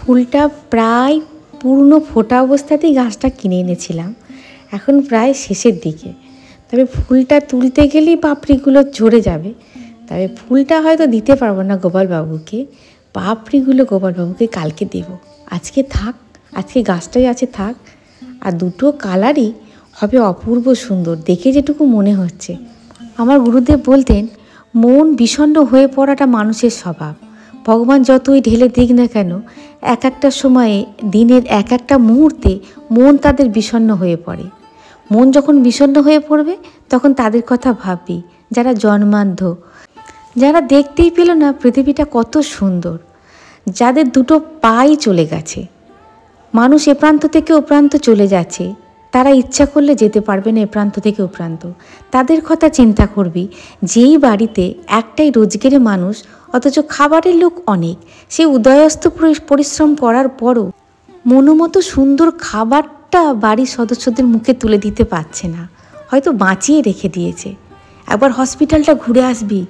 ফুলটা প্রায় পূর্ণ ফোটা অবস্থাতেই গাছটা কিনে এনেছিলাম, এখন প্রায় শেষের দিকে। তবে ফুলটা তুলতে গেলেই পাপড়িগুলো ঝরে যাবে, তবে ফুলটা হয়তো দিতে পারবো না গোপালবাবুকে, পাপড়িগুলো গোপালবাবুকে কালকে দেব। আজকে থাক, আজকে গাছটাই আছে থাক। আর দুটো কালারই হবে অপূর্ব সুন্দর, দেখে যেটুকু মনে হচ্ছে। আমার গুরুদেব বলতেন, মন বিষণ্ণ হয়ে পড়াটা মানুষের স্বভাব। ভগবান যতই ঢেলে দিক না কেন, এক একটা সময়ে দিনের এক একটা মুহূর্তে মন তাদের বিষণ্ণ হয়ে পড়ে। মন যখন বিষণ্ণ হয়ে পড়বে তখন তাদের কথা ভাববি যারা জন্মান্ধ, যারা দেখতেই পেল না পৃথিবীটা কত সুন্দর, যাদের দুটো পাই চলে গেছে, মানুষ এ প্রান্ত থেকে ও প্রান্ত চলে যাচ্ছে, তারা ইচ্ছা করলে যেতে পারবে না এ প্রান্ত থেকে ও প্রান্ত। তাদের কথা চিন্তা করবি, যেই বাড়িতে একটাই রোজগারের মানুষ অথচ খাবারের লোক অনেক, সে উদয়স্ত পরিশ্রম করার পরও মনোমতো সুন্দর খাবারটা বাড়ির সদস্যদের মুখে তুলে দিতে পারছে না, হয়তো বাঁচিয়ে রেখে দিয়েছে। একবার হসপিটালটা ঘুরে আসবি,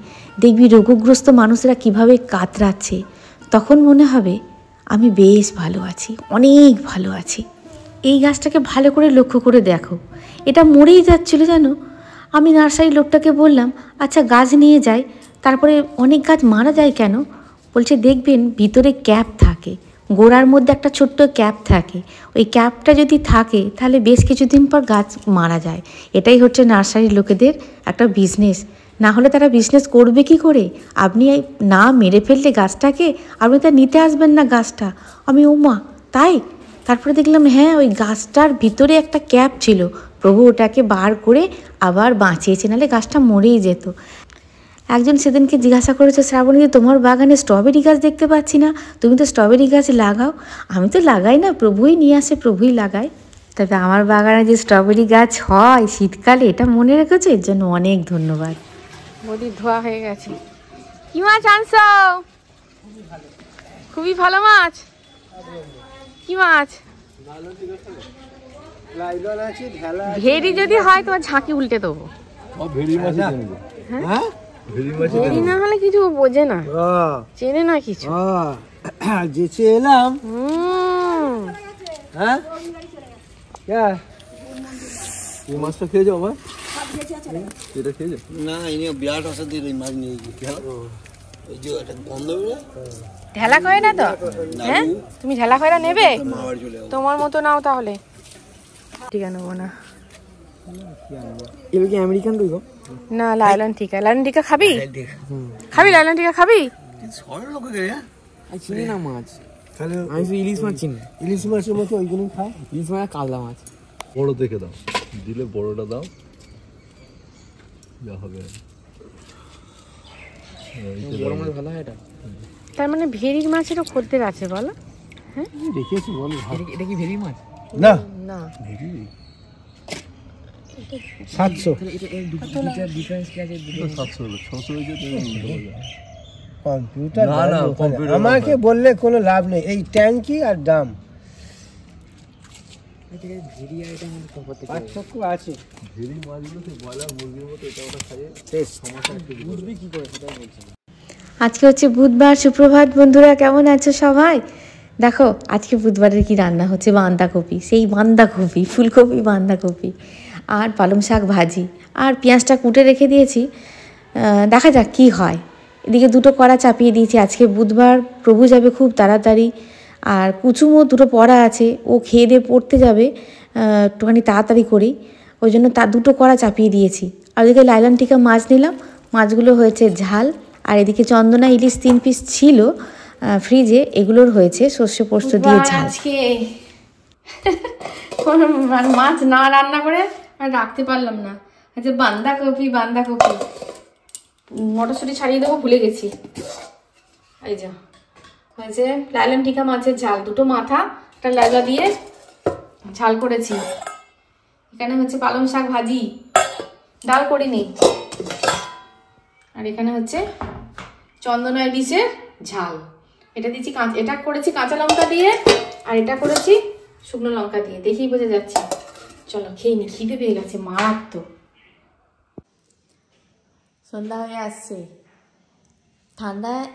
দেখবি রোগগ্রস্ত মানুষরা কিভাবে কাতরাচ্ছে, তখন মনে হবে আমি বেশ ভালো আছি, অনেক ভালো আছি। এই গাছটাকে ভালো করে লক্ষ্য করে দেখো, এটা মরেই যাচ্ছিল জানো। আমি নার্সারির লোকটাকে বললাম, আচ্ছা গাছ নিয়ে যাই, তারপরে অনেক গাছ মারা যায় কেন? বলছে দেখবেন ভিতরে ক্যাপ থাকে, গোড়ার মধ্যে একটা ছোট্ট ক্যাপ থাকে, ওই ক্যাপটা যদি থাকে তাহলে বেশ কিছুদিন পর গাছ মারা যায়। এটাই হচ্ছে নার্সারির লোকেদের একটা বিজনেস, না হলে তারা বিজনেস করবে কি করে? আপনি না মেরে ফেললে গাছটাকে আপনি তা নিতে আসবেন না গাছটা। আমি ওমা তাই? তারপরে দেখলাম হ্যাঁ, ওই গাছটার ভিতরে একটা ক্যাপ ছিল, প্রভু ওটাকে বার করে আবার বাঁচিয়েছে, নাহলে গাছটা মরেই যেত। একজন সেদিনকে জিজ্ঞাসা করেছে, শ্রাবণী তোমার বাগানে স্ট্রবেরি গাছ দেখতে পাচ্ছি না, তুমি তো স্ট্রবেরি গাছ লাগাও। আমি তো লাগাই না, প্রভুই নিয়ে আসে, প্রভুই লাগায়। তবে আমার বাগানে যে স্ট্রবেরি গাছ হয় শীতকালে, এটা মনে রেখেছে, এর জন্য অনেক ধন্যবাদ। বডি ধোয়া হয়ে গেছে। কি মাছ আনছো? খুবই ভালো মাছ। কি মাছ? ভেরি যদি হয় তোমার ঝাঁকি উল্টে দেবো। ভেরি না হলে কিছু বোঝে না, চেনে না কিছু। যেচে এলাম। হ্যাঁ এই মাছটা খেয়ে যাও ভাই, এটা খেয়ে যাও না। ইনি বিরাট ওষুধ দিয়ে এই মাছ নিয়ে গিয়ে ওই যে একটা গন্ধ বেরোয়, ঢেলা করে না তো? হ্যাঁ তুমি ঢেলা করে নেবে, তোমার মতো নাও তাহলে। ঠিক আছে নেবো না, এবার কি আমেরিকান রইব না লাইলন টিকা। লাইলন টিকা খাবি? খাবি লাইলন টিকা খাবি? শহরের লোক চিনি না মাছ, আমি তো ইলিশ মাছ চিনি। ইলিশ মাছের মতো ওইগুলো খাই। ইলিশ মাছ কালদা মাছ বড় দেখে দাও, দিলে বড়টা দাও, যা হবে। বড় মাছ ভালো হয় এটা। তার মানে ভেরির মাছেরও খদ্দের আছে বলো? হ্যাঁ দেখিয়েছি বলো। এটা কি ভেরি মাছ? না না ভেরি 700। কম্পিউটার আমাকে বললে কোনো লাভ নেই, এই ট্যাঙ্কি আর দাম পার্থক্য আছে। আজকে হচ্ছে বুধবার, সুপ্রভাত বন্ধুরা, কেমন আছো সবাই? দেখো আজকে বুধবারের কি রান্না হচ্ছে, বাঁধাকপি, সেই বাঁধাকপি, ফুলকপি বাঁধাকপি আর পালং শাক ভাজি, আর পেঁয়াজটা কুটে রেখে দিয়েছি, দেখা যাক কি হয়। এদিকে দুটো কড়া চাপিয়ে দিয়েছি, আজকে বুধবার, প্রভু যাবে খুব তাড়াতাড়ি, আর কুচুমও দুটো পড়া আছে, ও খেয়ে দিয়ে পড়তে যাবে একটুখানি তাড়াতাড়ি করেই, ওই জন্য তার দুটো কড়া চাপিয়ে দিয়েছি। আর ওদিকে লাইলন টিকা মাছ নিলাম, মাছগুলো হয়েছে ঝাল, আর এদিকে চন্দনা ইলিশ 3 পিস ছিল ফ্রিজে, এগুলোর হয়েছে সর্ষে পোস্ত দিয়ে ঝাল। আজকে মাছ না রান্না করে আর রাখতে পারলাম না। আচ্ছা বাঁধাকপি মটরশুঁটি ছাড়িয়ে দেবো, ভুলে গেছি। এই যে হয়েছে লাইলন টিকা মাছের ঝাল, দুটো মাথা একটা লেজা দিয়ে ঝাল করেছি। এখানে হচ্ছে পালং শাক ভাজি, ডাল করিনি। আর এখানে হচ্ছে চন্দনা ইলিশের ঝাল, এটা দিচ্ছি, এটা করেছি কাঁচা লঙ্কা দিয়ে, আর এটা করেছি শুকনো লঙ্কা দিয়ে, দেখেই বোঝা যাচ্ছে। চলো খেয়ে নি, খিদে পেয়ে গেছে মারাত্মক। সন্ধ্যা হয়ে আসছে, ঠান্ডায়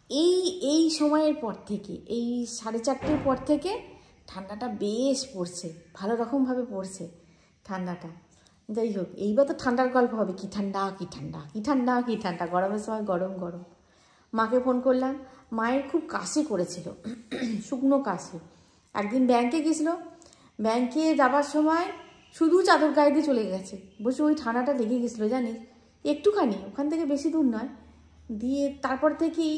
এই সময়ের পর থেকে, এই 4:30 পর থেকে ঠান্ডাটা বেশ পড়ছে, ভালো রকমভাবে পড়ছে ঠান্ডাটা। যাই হোক, এইবার তো ঠান্ডার গল্প হবে, কি ঠান্ডা কি ঠান্ডা কি ঠান্ডা কি ঠান্ডা, গরমের সময় গরম গরম। মাকে ফোন করলাম, মায়ের খুব কাশি করেছিল, শুকনো কাশি। একদিন ব্যাংকে গেছিল, ব্যাংকে যাবার সময় শুধু চাদর গায়ে দিয়ে চলে গেছে, বসে ওই ঠান্ডাটা লেগে গেছিলো জানিস, একটুখানি, ওখান থেকে বেশি দূর নয়। দিয়ে তারপর থেকেই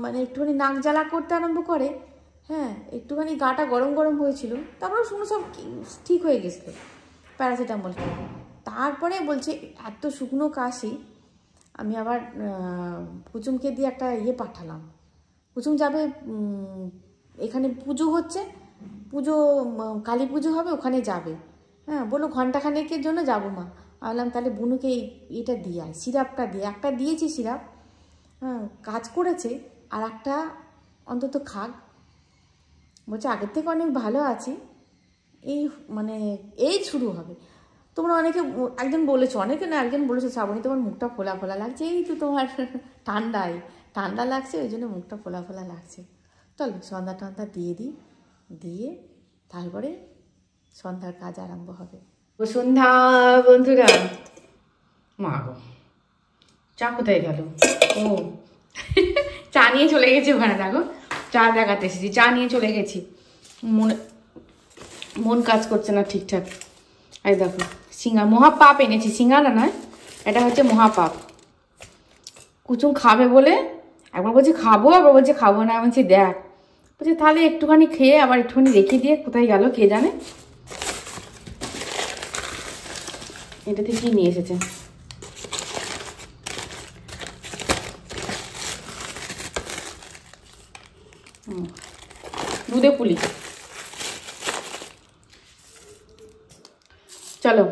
মানে একটুখানি নাক জ্বালা করতে আরম্ভ করে, হ্যাঁ, একটুখানি গাটা গরম গরম হয়েছিল, তারপরে শুনে সব ঠিক হয়ে গেছিলো প্যারাসিটামল খেয়ে। তারপরে বলছে এত শুকনো কাশি, আমি আবার কুচুমকে দিয়ে একটা পাঠালাম, কুচুম যাবে, এখানে পুজো হচ্ছে, পুজো কালী পুজো হবে, ওখানে যাবে, হ্যাঁ, বললো ঘন্টাখানেকের জন্য যাবো মা। বললাম তাহলে বুনুকে এটা দিয়ে আয়, সিরাপটা দিয়ে, একটা দিয়েছি সিরাপ, হ্যাঁ, কাজ করেছে, আর একটা অন্তত খাক। বলছে আগের থেকে অনেক ভালো আছি, মানে এই শুরু হবে। তোমরা অনেকে, একজন বলেছো, অনেকে না একজন বলেছো, শ্রাবণী তোমার মুখটা ফোলা ফোলা লাগছে, এই তো তোমার ঠান্ডা লাগছে, ওই জন্য মুখটা ফোলা ফোলা লাগছে। চলো সন্ধ্যা টন্ধা দিয়ে দিই, দিয়ে তারপরে সন্ধ্যার কাজ আরম্ভ হবে। ও সন্ধ্যা বন্ধুরা, মা গো, চা কোথায় গেল? ও চা নিয়ে চলে গেছি ওখানে, দেখো চা দেখাতে এসেছি, চা নিয়ে চলে গেছি, মন কাজ করছে না ঠিকঠাক। এই দেখো সিঙ্গার, মহাপাপ এনেছি, সিঙ্গারা নয়, এটা হচ্ছে মহাপাপ। কুচুম খাবে বলে একবার বলছে খাবো, আবার বলছে খাবো না, বলছি দেখ, বলছে তাহলে একটুখানি খেয়ে আবার একটুখানি রেখে দিয়ে কোথায় গেল কে জানে। এটা থেকে কি নিয়ে এসেছে, দুধে পুলি। চলো,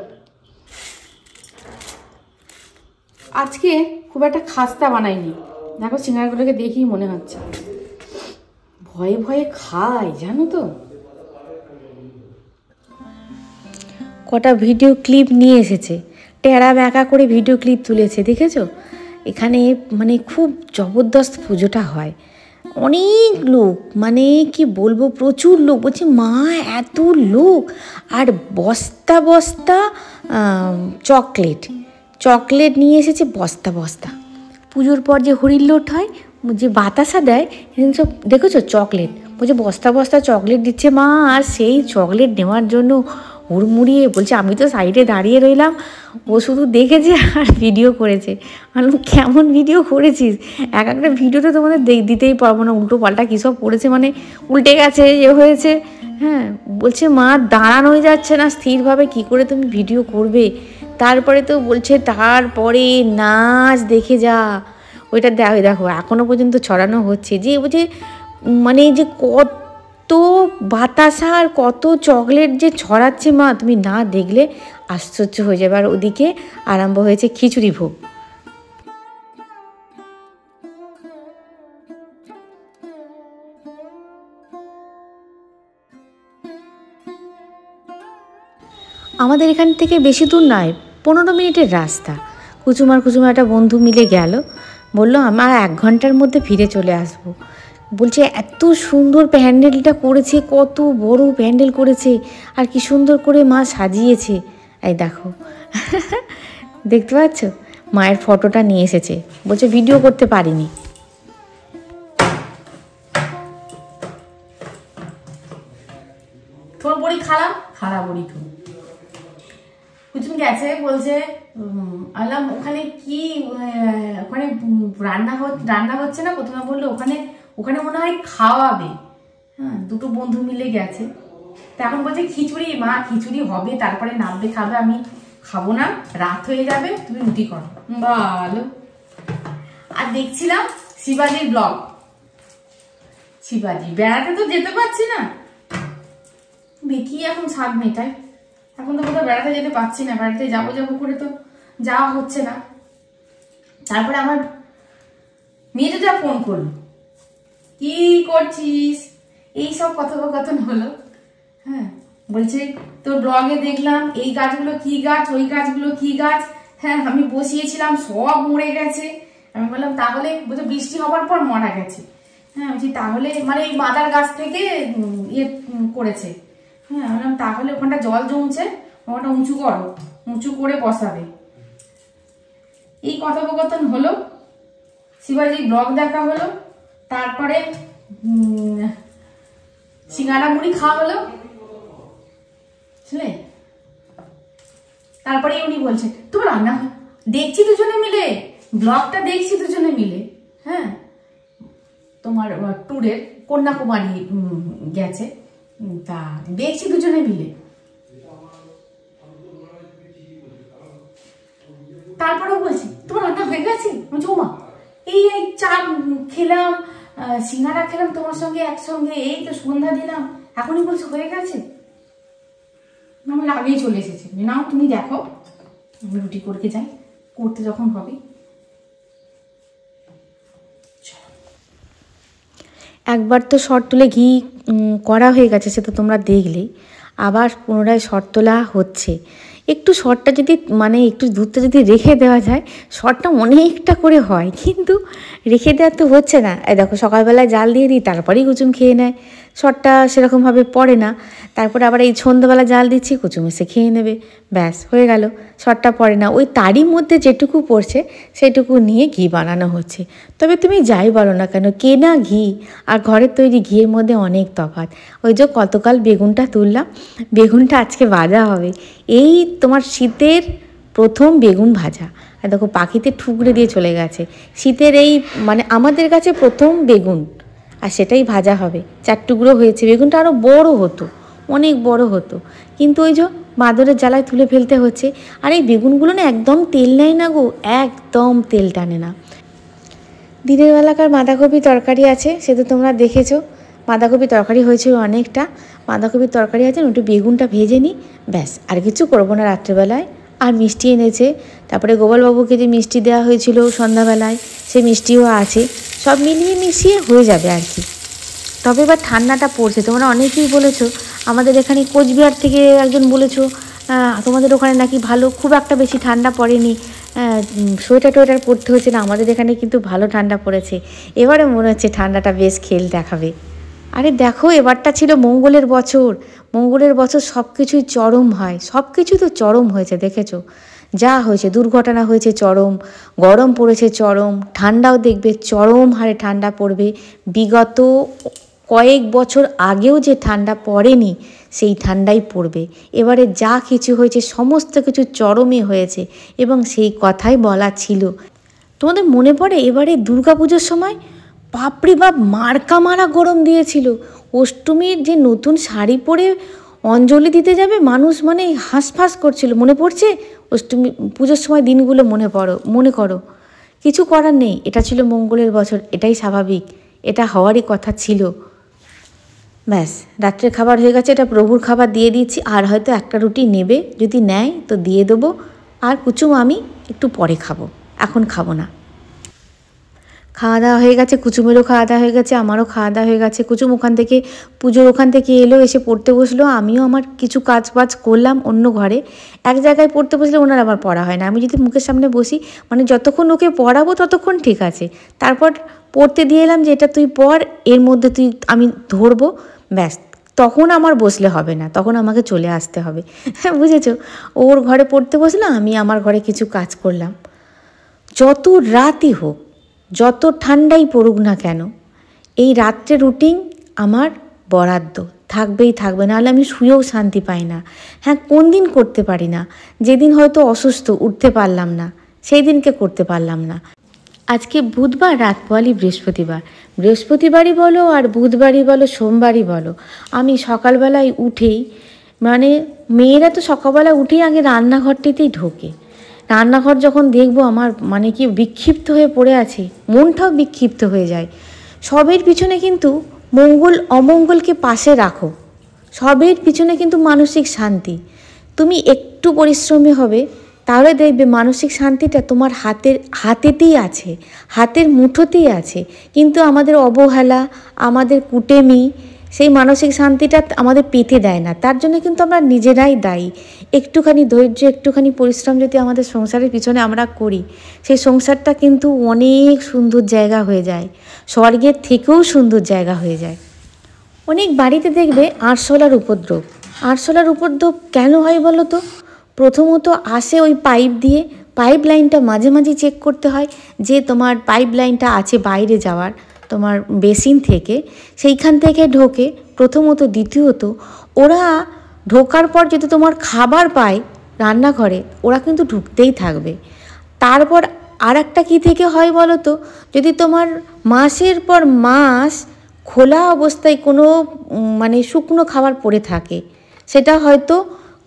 আজকে খুব একটা খাস্তা বানাইনি, দেখো সিঙ্গারাগুলোকে দেখেই মনে হচ্ছে ভয়ে ভয়ে খাই, জানো তো। কটা ভিডিও ক্লিপ নিয়ে এসেছে, টেরা ব্যাকা করে ভিডিও ক্লিপ তুলেছে, দেখেছো? এখানে মানে খুব জবরদস্ত পুজোটা হয়, অনেক লোক, মানে কি বলবো, প্রচুর লোক। বলছি মা এত লোক, আর বস্তা বস্তা চকলেট নিয়ে এসেছে, বস্তা বস্তা। পুজোর পর যে হরির লোট হয়, যে বাতাসা দেয়, সব দেখেছো চকলেট, বলছে বস্তা বস্তা চকলেট দিচ্ছে মা, আর সেই চকলেট নেওয়ার জন্য হুড়মুড়িয়ে, বলছে আমি তো সাইডে দাঁড়িয়ে রইলাম, ও শুধু দেখেছে আর ভিডিও করেছে। আমি কেমন ভিডিও করেছিস, এক একটা ভিডিওতে তোমাদের দিতেই পারবো না, উল্টো পাল্টা কী সব করেছে, মানে উল্টে গেছে, হয়েছে, হ্যাঁ। বলছে মা দাঁড়ানো হয়ে যাচ্ছে না স্থিরভাবে, কি করে তুমি ভিডিও করবে। তারপরে তো বলছে তারপরে নাচ দেখে যা, ওইটা দেখো এখনও পর্যন্ত ছড়ানো হচ্ছে, যে বলছে মানে যে কত বাতাসা আর কত চকলেট যে ছড়াচ্ছে মা, তুমি না দেখলে আশ্চর্য হয়ে যাবে। আর ওদিকে আরম্ভ হয়েছে খিচুড়ি ভোগ। আমাদের এখান থেকে বেশি দূর নয়, 15 মিনিটের রাস্তা। কুচুমার একটা বন্ধু মিলে গেল, বলল আমার 1 ঘন্টার মধ্যে ফিরে চলে আসবো। বলছে এত সুন্দর প্যান্ডেলটা করেছে, কত বড় প্যান্ডেল করেছে, আর কি সুন্দর করে মা সাজিয়েছে। এই দেখো দেখতে পাচ্ছ, মায়ের ফটোটা নিয়ে এসেছে, বলছে ভিডিও করতে পারিনি। তোমার বড়ি খালা বড়ি তো কুচুম গেছে, বলছে আলাম ওখানে কি, ওখানে রান্না হচ্ছে না, প্রথমে বললো ওখানে মনে হয় খাওয়াবে, হ্যাঁ, 2 বন্ধু মিলে গেছে। তা এখন বলছে খিচুড়ি, মা খিচুড়ি হবে, তারপরে নামবে খাবে, আমি খাবো না, রাত হয়ে যাবে, তুমি রুটি করো। ভালো। আর দেখছিলাম শিবাজির ব্লগ, শিবাজি বেড়াতে তো যেতে পারছি না, দেখি এখন স্বাদ মেটায়। এখন তো কোথাও বেড়াতে যেতে পারছি না, বেড়াতে যাবো করে তো যাওয়া হচ্ছে না। তারপরে আমার মেয়েটা ফোন করলো, কি করছিস, এই সব কথোপকথন হলো। হ্যাঁ, বলছে তোর ব্লগে দেখলাম এই গাছগুলো কি গাছ, ওই গাছগুলো কি গাছ, হ্যাঁ আমি বসিয়েছিলাম সব মরে গেছে, আমি বললাম তাহলে বলছে বৃষ্টি হওয়ার পর মারা গেছে। হ্যাঁ বলছি তাহলে মানে এই মাদার গাছ থেকে ইয়ে করেছে। হ্যাঁ বললাম তাহলে ওখানটা জল জমছে, ওখানটা উঁচু করো, উঁচু করে বসাবে। এই কথোপকথন হলো, শিবাজি ব্লগ দেখা হলো, তারপরে সিঙ্গাড়া মুড়ি খাওয়া হলো, বুঝলে? তারপরে উনি বলছে তোমার রান্না দেখছি দুজনে মিলে, ব্লগটা দেখছি দুজনে মিলে। হ্যাঁ তোমার ট্যুরের কন্যাকুমারী গেছে, তা দেখছি দুজনে মিলে। তারপরেও বলছি তোমার রান্না হয়ে গেছে? জমা এই চা খেলাম, সিঙ্গাড়া খেলাম তোমার সঙ্গে একসঙ্গে, এই তো সন্ধ্যা দিলাম, এখনই বলছো হয়ে গেছে। আমি আগেই চলে এসেছি, নাও তুমি দেখো, আমি রুটি করতে যাই, করতে যখন হবে। একবার তো শর্ট তুলে ঘি করা হয়ে গেছে, সে তো তোমরা দেখলেই। আবার পুনরায় শর্ট তোলা হচ্ছে। একটু শর্টটা যদি মানে একটু দুধটা যদি রেখে দেওয়া যায়, শর্টটা অনেকটা করে হয়, কিন্তু রেখে দেওয়া তো হচ্ছে না। এই দেখো সকালবেলায় জাল দিয়ে দিই, তারপরেই কুচুম খেয়ে নেয়, শর্টটা সেরকমভাবে পড়ে না। তারপরে আবার এই সন্ধ্যাবেলা জাল দিচ্ছি, কুচুম এসে খেয়ে নেবে, ব্যাস হয়ে গেল, শর্টটা পড়ে না। ওই তারই মধ্যে যেটুকু পড়ছে সেটুকু নিয়ে ঘি বানানো হচ্ছে। তবে তুমি যাই বলো না কেন, কেনা ঘি আর ঘরের তৈরি ঘিয়ের মধ্যে অনেক তফাৎ। ওই যে গতকাল বেগুনটা তুললাম, বেগুনটা আজকে ভাজা হবে, এই তোমার শীতের প্রথম বেগুন ভাজা। আর দেখো পাখিতে ঠুকরে দিয়ে চলে গেছে, শীতের এই মানে আমাদের কাছে প্রথম বেগুন, আর সেটাই ভাজা হবে। 4 টুকরো হয়েছে, বেগুনটা আরও বড় হতো, অনেক বড় হতো, কিন্তু ওই যে বাদরের জ্বালায় তুলে ফেলতে হচ্ছে। আর এই বেগুনগুলো না একদম তেল নেয় না গো, একদম তেল টানে না। দিনের বেলাকার বাঁধাকপি তরকারি আছে, সে তো তোমরা দেখেছো, বাঁধাকপি তরকারি হয়েছিল অনেকটা, বাঁধাকপির তরকারি আছে, একটু বেগুনটা ভেজে নিই, ব্যাস আর কিছু করবো না রাত্রেবেলায়। আর মিষ্টি এনেছে, তারপরে গোপালবাবুকে যে মিষ্টি দেওয়া হয়েছিল সন্ধ্যাবেলায়, সেই মিষ্টিও আছে, সব মিলিয়ে মিশিয়ে হয়ে যাবে আর কি। তবে এবার ঠান্ডাটা পড়ছে, তোমরা অনেকেই বলেছো, আমাদের এখানে কোচবিহার থেকে একজন বলেছো তোমাদের ওখানে নাকি ভালো, খুব একটা বেশি ঠান্ডা পড়েনি, সোয়েটার টোয়েটার পরতে হচ্ছে না। আমাদের এখানে কিন্তু ভালো ঠান্ডা পড়েছে, এবারে মনে হচ্ছে ঠান্ডাটা বেশ খেল দেখাবে। আরে দেখো এবারটা ছিল মঙ্গলের বছর, মঙ্গলের বছর সব কিছুই চরম হয়, সব কিছু তো চরম হয়েছে দেখেছো, যা হয়েছে, দুর্ঘটনা হয়েছে চরম, গরম পড়েছে চরম, ঠান্ডাও দেখবে চরম হারে ঠান্ডা পড়বে। বিগত কয়েক বছর আগেও যে ঠান্ডা পড়েনি সেই ঠান্ডাই পড়বে। এবারে যা কিছু হয়েছে সমস্ত কিছু চরমে হয়েছে, এবং সেই কথাই বলা ছিল। তোমাদের মনে পড়ে এবারে দুর্গাপুজোর সময় বাপরে বাপ মার্কা মারা গরম দিয়েছিল। অষ্টমীর যে নতুন শাড়ি পরে অঞ্জলি দিতে যাবে মানুষ মানে হাঁসফাঁস করছিল, মনে পড়ছে অষ্টমী পুজোর সময় দিনগুলো? মনে করো, কিছু করার নেই, এটা ছিল মঙ্গলের বছর, এটাই স্বাভাবিক, এটা হওয়ারই কথা ছিল। ব্যাস রাত্রের খাবার হয়ে গেছে, এটা প্রভুর খাবার দিয়ে দিচ্ছি, আর হয়তো একটা রুটি নেবে, যদি নেয় তো দিয়ে দেবো। আর কুচুম আমি একটু পরে খাবো, এখন খাবো না। খাওয়া দাওয়া হয়ে গেছে, কুচুমেরও খাওয়া দাওয়া হয়ে গেছে, আমারও খাওয়া দাওয়া হয়ে গেছে। কুচুম ওখান থেকে পুজোর ওখান থেকে এলো, এসে পড়তে বসলো, আমিও আমার কিছু কাজ বাজ করলাম অন্য ঘরে। এক জায়গায় পড়তে বসলে ওনার আবার পড়া হয় না, আমি যদি মুখের সামনে বসি মানে যতক্ষণ ওকে পড়াবো ততক্ষণ ঠিক আছে, তারপর পড়তে দিয়ে এলাম যে এটা তুই পড়, এর মধ্যে আমি ধরবো, ব্যাস তখন আমার বসলে হবে না, তখন আমাকে চলে আসতে হবে। হ্যাঁ বুঝেছো, ওর ঘরে পড়তে বসলাম, আমি আমার ঘরে কিছু কাজ করলাম। যত রাতই হোক, যত ঠান্ডাই পড়ুক না কেন, এই রাত্রে রুটিন আমার বরাদ্দ থাকবে, নাহলে আমি শুয়েও শান্তি পাই না। হ্যাঁ কোন দিন করতে পারি না, যেদিন হয়তো অসুস্থ উঠতে পারলাম না, সেই দিনকে করতে পারলাম না। আজকে বুধবার, রাত পোয়ালি বৃহস্পতিবারই বলো আর বুধবারই বলো সোমবারই বলো, আমি সকালবেলায় উঠেই মানে মেয়েরা তো সকালবেলা উঠেই আগে রান্নাঘরটিতেই ঢোকে। রান্নাঘর যখন দেখবো আমার মানে কি বিক্ষিপ্ত হয়ে পড়ে আছে, মনটাও বিক্ষিপ্ত হয়ে যায়। সবের পিছনে কিন্তু মঙ্গল অমঙ্গলকে পাশে রাখো, সবের পিছনে কিন্তু মানসিক শান্তি। তুমি একটু পরিশ্রমী হবে, তাহলে দেখবে মানসিক শান্তিটা তোমার হাতেতেই আছে, হাতের মুঠোতেই আছে। কিন্তু আমাদের অবহেলা, আমাদের কুটেমি, সেই মানসিক শান্তিটা আমাদের পেতে দেয় না। তার জন্য কিন্তু আমরা নিজেরাই দায়ী। একটুখানি ধৈর্য, একটুখানি পরিশ্রম যদি আমাদের সংসারের পিছনে আমরা করি, সেই সংসারটা কিন্তু অনেক সুন্দর জায়গা হয়ে যায়, স্বর্গের থেকেও সুন্দর জায়গা হয়ে যায়। অনেক বাড়িতে দেখবে আরশোলার উপদ্রব। আরশোলার উপদ্রব কেন হয় বলো তো? প্রথমত আসে ওই পাইপ দিয়ে, পাইপ লাইনটা মাঝে মাঝে চেক করতে হয় যে তোমার পাইপ লাইনটা আছে বাইরে যাওয়ার, তোমার বেসিন থেকে, সেইখান থেকে ঢোকে প্রথমত। দ্বিতীয়ত ওরা ঢোকার পর যদি তোমার খাবার পায় রান্নাঘরে, ওরা কিন্তু ঢুকতেই থাকবে। তারপর আর একটা কী থেকে হয় বলো তো? যদি তোমার মাসের পর মাস খোলা অবস্থায় কোনো মানে শুকনো খাবার পড়ে থাকে, সেটা হয়তো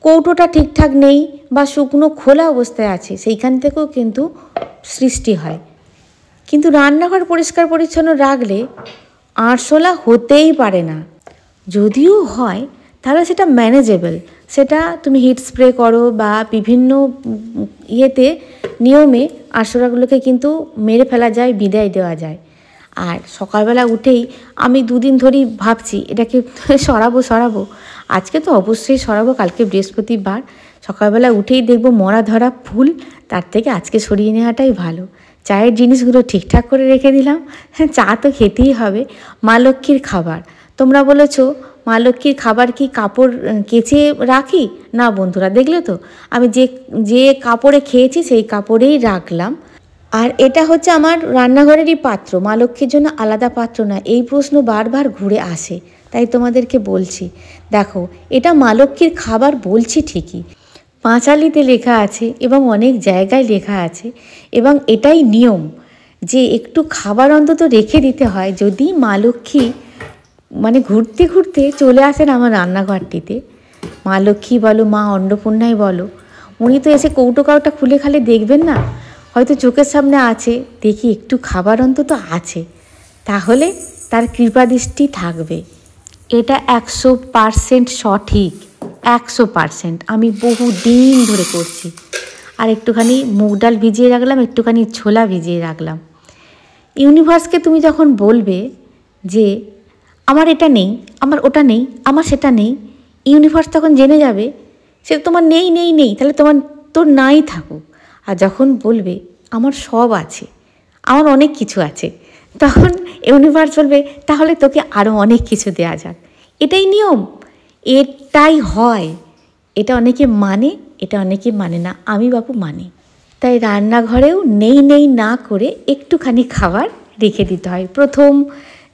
কৌটোটা ঠিকঠাক নেই বা শুকনো খোলা অবস্থায় আছে, সেইখান থেকেও কিন্তু সৃষ্টি হয়। কিন্তু রান্নাঘর পরিষ্কার পরিচ্ছন্ন রাখলে আরশোলা হতেই পারে না। যদিও হয় তাহলে সেটা ম্যানেজেবল, সেটা তুমি হিট স্প্রে করো বা বিভিন্ন ইয়েতে নিয়মে আরশোলাগুলোকে কিন্তু মেরে ফেলা যায়, বিদায় দেওয়া যায়। আর সকালবেলা উঠেই আমি 2 দিন ধরেই ভাবছি এটাকে সরাবো। আজকে তো অবশ্যই সরাবো, কালকে বৃহস্পতিবার। সকালবেলা উঠেই দেখবো মরা ধরা ফুল, তার থেকে আজকে সরিয়ে নেওয়াটাই ভালো। চায়ের জিনিসগুলো ঠিকঠাক করে রেখে দিলাম। হ্যাঁ, চা তো খেতেই হবে। মা লক্ষ্মীর খাবার, তোমরা বলেছো মা লক্ষ্মীর খাবার কি কাপড় কেচে রাখি? না বন্ধুরা, দেখলে তো আমি যে কাপড়ে খেয়েছি সেই কাপড়েই রাখলাম। আর এটা হচ্ছে আমার রান্নাঘরেরই পাত্র, মা লক্ষ্মীর জন্য আলাদা পাত্র না। এই প্রশ্ন বারবার ঘুরে আসে, তাই তোমাদেরকে বলছি। দেখো, এটা মা লক্ষ্মীর খাবার বলছি ঠিকই, পাঁচালিতে লেখা আছে এবং অনেক জায়গায় লেখা আছে, এবং এটাই নিয়ম যে একটু খাবার অন্তত রেখে দিতে হয়। যদি মা লক্ষ্মী মানে ঘুরতে ঘুরতে চলে আসেন আমার রান্নাঘরটিতে, মা লক্ষ্মী বলো, মা অন্নপূর্ণাই বলো, উনি তো এসে কৌটো কাউটা খুলে খালে দেখবেন না, হয়তো চোখের সামনে আছে, দেখি একটু খাবার অন্তত আছে, তাহলে তার কৃপাদৃষ্টি থাকবে। এটা 100% সঠিক, 100%। আমি বহু দিন ধরে করছি। আর একটুখানি মুগ ডাল ভিজিয়ে রাখলাম, একটুখানি ছোলা ভিজিয়ে রাখলাম। ইউনিভার্সকে তুমি যখন বলবে যে আমার এটা নেই, আমার ওটা নেই, আমার সেটা নেই, ইউনিভার্স তখন জেনে যাবে সেটা তোমার নেই, তাহলে তোর নাই থাকুক। আর যখন বলবে আমার সব আছে, আমার অনেক কিছু আছে, তখন ইউনিভার্স বলবে তাহলে তোকে আরও অনেক কিছু দেওয়া যাক। এটাই নিয়ম, এটাই হয়। এটা অনেকে মানে, এটা অনেকে মানে না। আমি বাপু মানি। তাই রান্নাঘরেও নেই না করে একটুখানি খাবার রেখে দিতে হয়। প্রথম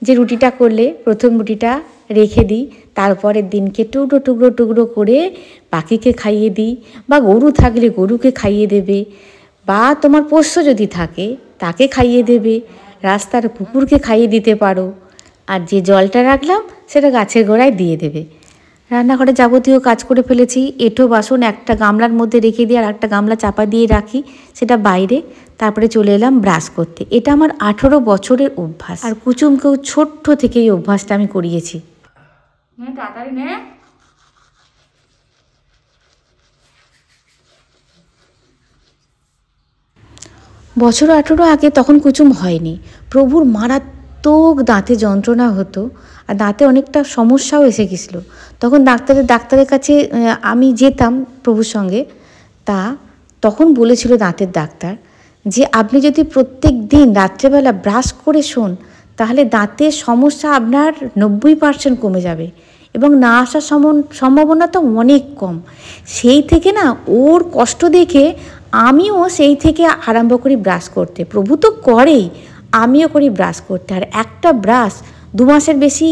যে রুটিটা করলে প্রথম রুটিটা রেখে দিই, তারপরের দিনকে টুকরো করে পাখিকে খাইয়ে দিই, বা গরু থাকলে গরুকে খাইয়ে দেবে, বা তোমার পোষ্য যদি থাকে তাকে খাইয়ে দেবে, রাস্তার কুকুরকে খাইয়ে দিতে পারো। আর যে জলটা রাখলাম সেটা গাছের গোড়ায় দিয়ে দেবে। রান্নাঘরে যাবতীয় কাজ করে ফেলেছি। এঁঠো বাসন একটা গামলার মধ্যে রেখে দিয়ে আর একটা গামলা চাপা দিয়ে রাখি, সেটা বাইরে। তারপরে চলে এলাম ব্রাশ করতে। এটা আমার 18 বছরের অভ্যাস, আর কুচুমকেও ছোট্ট থেকে এই অভ্যাসটা আমি করিয়েছি। তাড়াতাড়ি নে। বছর 18 আগে তখন কুচুম হয়নি। প্রভুর মারাত্মক দাঁতে যন্ত্রণা হতো, আর দাঁতে অনেকটা সমস্যাও এসে গেছিলো। তখন ডাক্তারের কাছে আমি যেতাম প্রভুর সঙ্গে। তখন বলেছিল দাঁতের ডাক্তার যে আপনি যদি প্রত্যেক দিন রাত্রেবেলা ব্রাশ করে শোন, তাহলে দাঁতের সমস্যা আপনার 90% কমে যাবে, এবং না আসার সম্ভাবনা তো অনেক কম। সেই থেকে না ওর কষ্ট দেখে আমিও সেই থেকে আরম্ভ করি ব্রাশ করতে। প্রভু তো করেই, আমিও করি ব্রাশ করতে। আর একটা ব্রাশ 2 মাসের বেশি,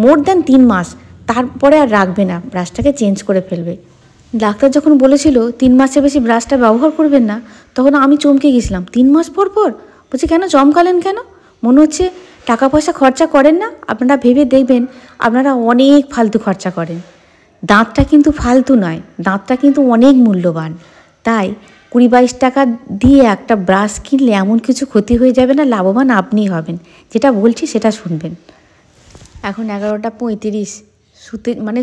মোর দ্যান 3 মাস, তারপরে আর রাখবে না, ব্রাশটাকে চেঞ্জ করে ফেলবে। ডাক্তার যখন বলেছিল 3 মাসের বেশি ব্রাশটা ব্যবহার করবেন না, তখন আমি চমকে গেছিলাম। 3 মাস পর বলছি কেন চমকালেন কেন? মনে হচ্ছে টাকা পয়সা খরচা করেন না? আপনারা ভেবে দেখবেন আপনারা অনেক ফালতু খরচা করেন। দাঁতটা কিন্তু ফালতু নয়, দাঁতটা কিন্তু অনেক মূল্যবান। তাই 20-22 টাকা দিয়ে একটা ব্রাশ কিনলে এমন কিছু ক্ষতি হয়ে যাবে না, লাভবান আপনিই হবেন। যেটা বলছি সেটা শুনবেন। এখন 11:35,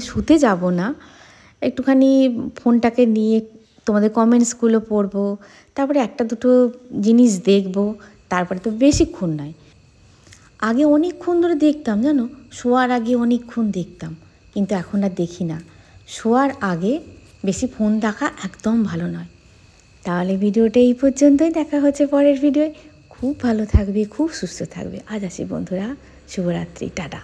শুতে যাব না, একটুখানি ফোনটাকে নিয়ে তোমাদের কমেন্টসগুলো পড়বো, তারপরে 1-2 জিনিস দেখবো, তারপরে তো বেশিক্ষণ নয়। আগে অনেকক্ষণ ধরে দেখতাম জানো, শোয়ার আগে অনেকক্ষণ দেখতাম, কিন্তু এখন আর দেখি না। শোয়ার আগে বেশি ফোন দেখা একদম ভালো নয়। তাহলে ভিডিওটা এই পর্যন্তই, দেখা হচ্ছে পরের ভিডিওয়। খুব ভালো থাকবে, খুব সুস্থ থাকবে। আজ আসি বন্ধুরা, শুভরাত্রি, টাটা।